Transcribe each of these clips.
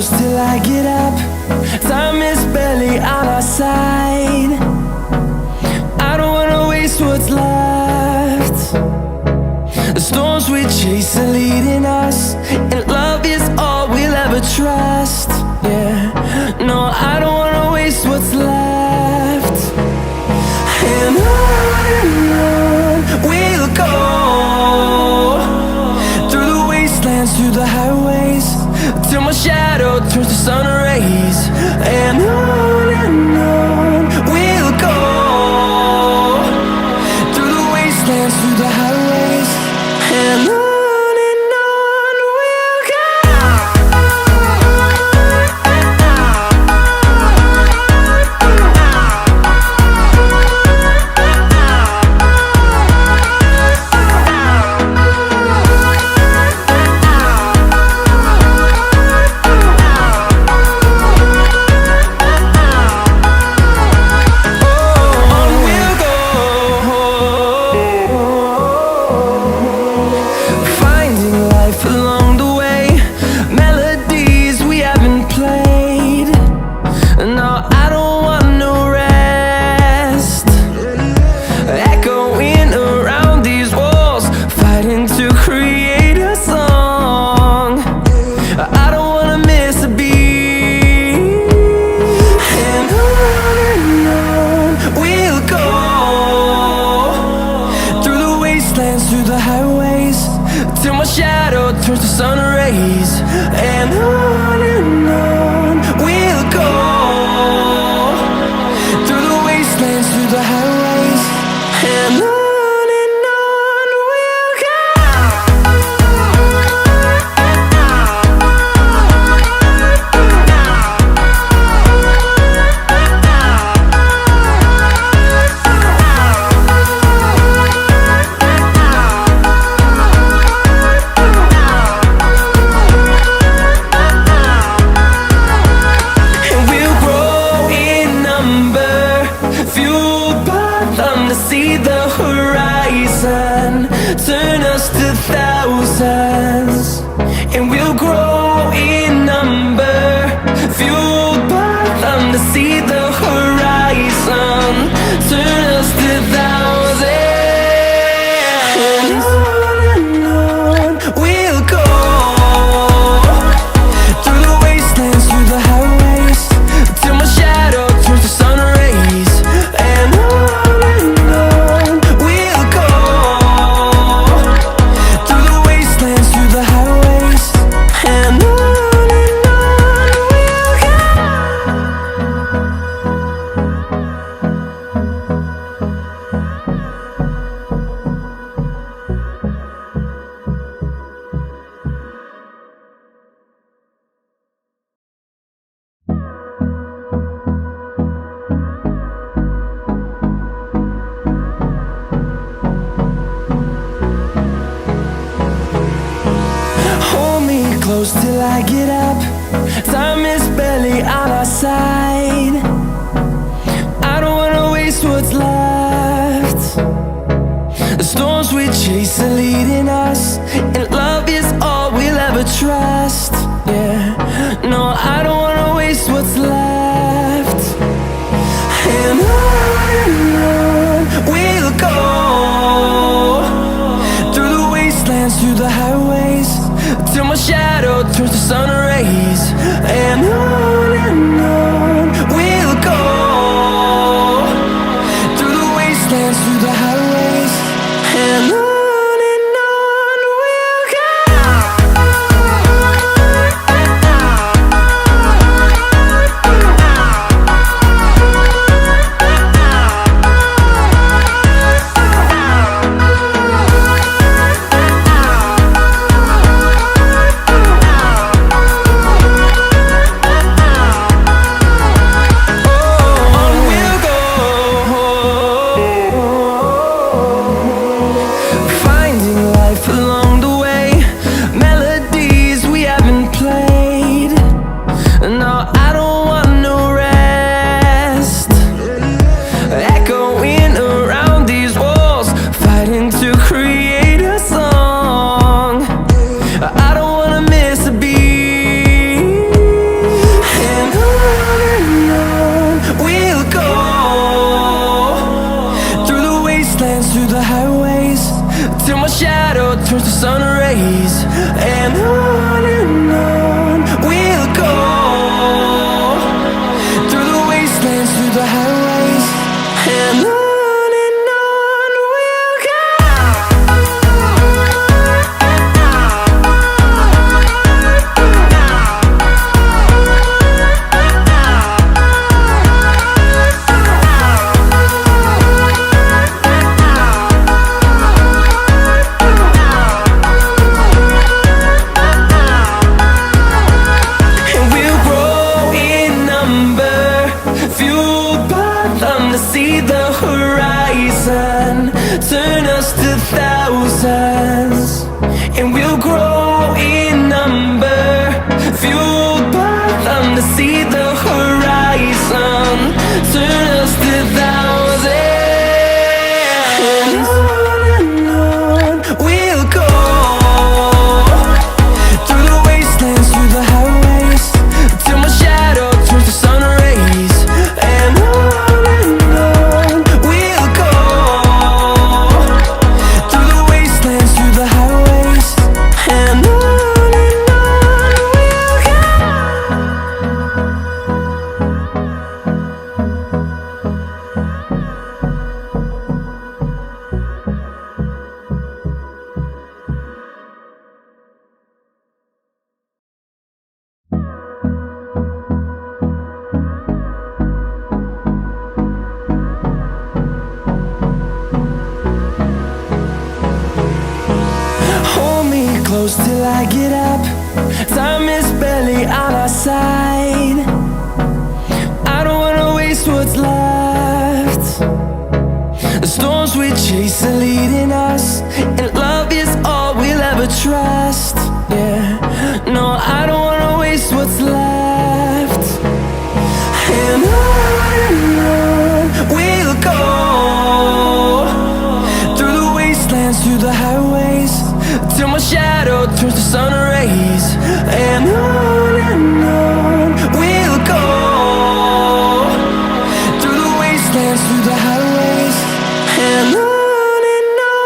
close till I get up. Time is barely on our side. I don't wanna waste what's left. The storms we chase are leading us, and love is all we'll ever trust. Yeah, no, I don't wanna waste what's left. And on we'll go, through the wastelands, through the highways, till my shadow turns to sun rays. And on we'll go, through the wastelands, through the highways, and on. Through the highways, till my shadow turns to sun rays. And on we'll go, through the wastelands, through the highways, and on we'll go. See the horizon turn us to thousands, and we'll grow in number, fueled by them to see the horizon turn us to thousands. And on we'll go, through the wastelands, through the highways, till my shadow turns to sun rays. And close till I get up. Time is barely on our side. I don't wanna waste what's left. The storms we chase are leading us, and love is all we'll ever trust. Yeah, no, I don't wanna waste what's left. And on we'll go, through the wastelands, through the highways, till my shadow turns to sun rays. And on we'll go, through the wastelands, through the highways, and on. to see the horizon, turn us to thousands, and we'll grow in number, fueled by them to see the horizon, turn us to thousands. And on we'll go, through the wastelands, through the highways, till my shadow turns to sun rays. And on we'll go, through the wastelands, through the highways. And on we'll go. Hold me close till I get up. Time is barely on our side. I don't wanna waste what's left. The storms we chase are leading us, and love is all we'll ever trust. Yeah, no, I don't wanna waste what's left. And on we'll go, through the wastelands, through the highways, till my shadow turns to sun rays. And on we'll go, through the wastelands, through the highways. And on we'll go.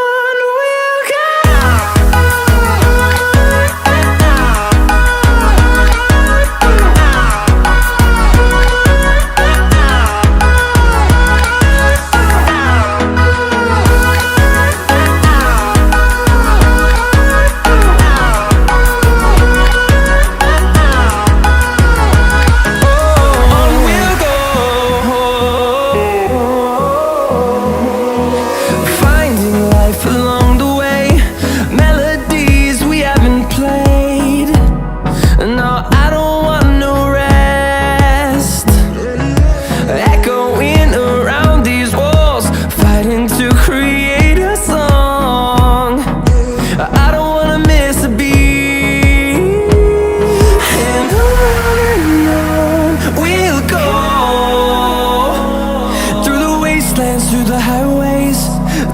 Through the highways,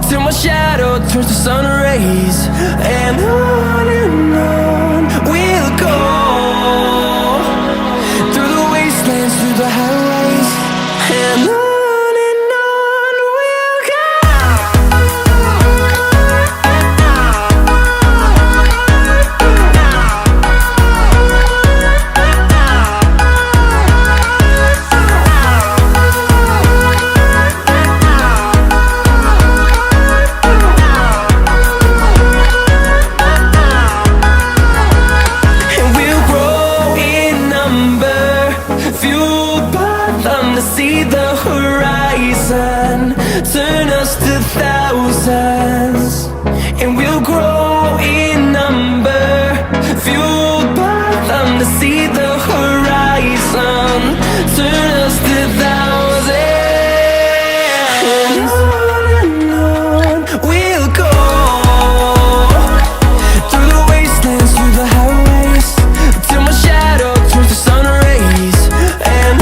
till my shadow turns to sun rays. And on we'll go, through the wastelands, through the highways. And on we'll go. See the horizon, turn us to thousands, and we'll grow in number, fueled by them to see the horizon, turn us to thousands. And on we'll go, through the wastelands, through the highways, till my shadow turns to sun rays. And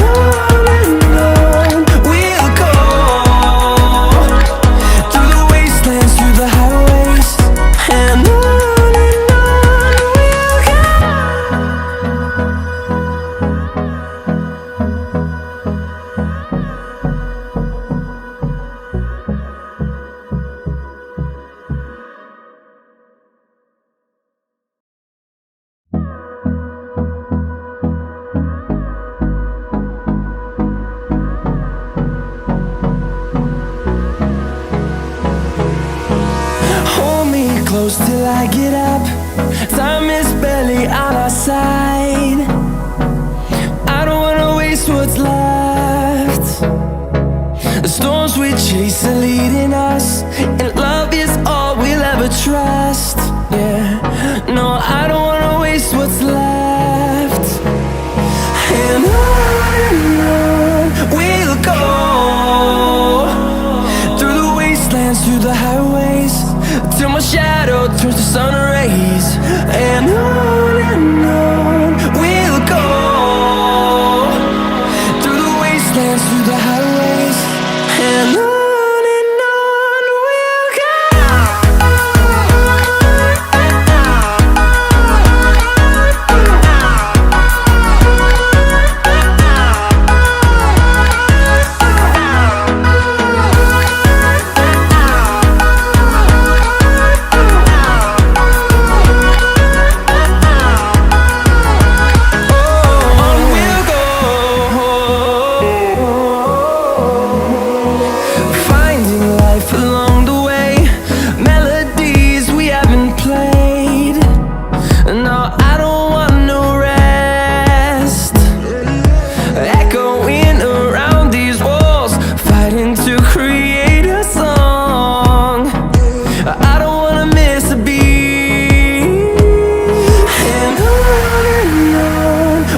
close till I get up. Time is barely on our side. I don't wanna waste what's left. The storms we chase are leading us, and love is all we'll ever trust. Yeah, no, I don't wanna waste what's left. And on we'll go, wastelands, through the highways, and on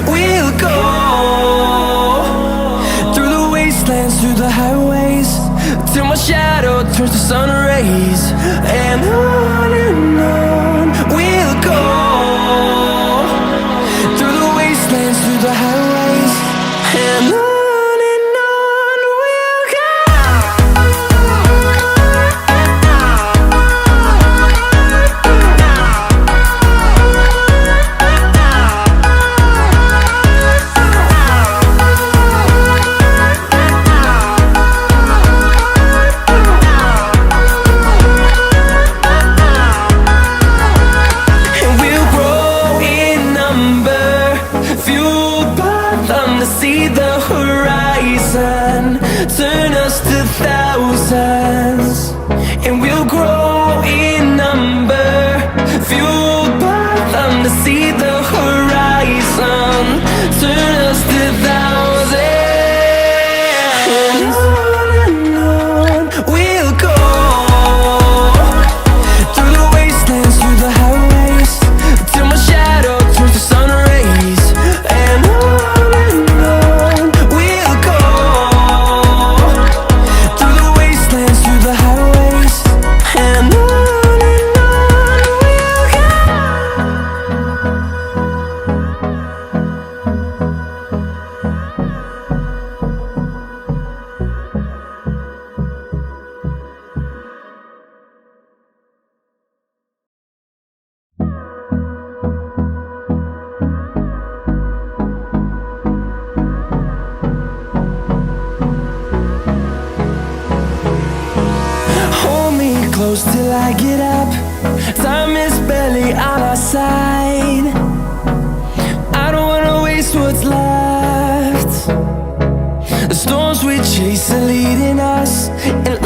we'll go. Through the highways, till my shadow turns to sun rays, and on we'll go. Through the wastelands, through the highways, and on we'll go. See the horizon turn us to thousands, and we'll grow in number, fueled by them to see the horizon turn us to thousands, and on we'll go. Through the wastelands, through the highways, till my shadow turns to sun rays, and close till I get up. Time is barely on our side. I don't wanna waste what's left. The storms we chase are leading us, and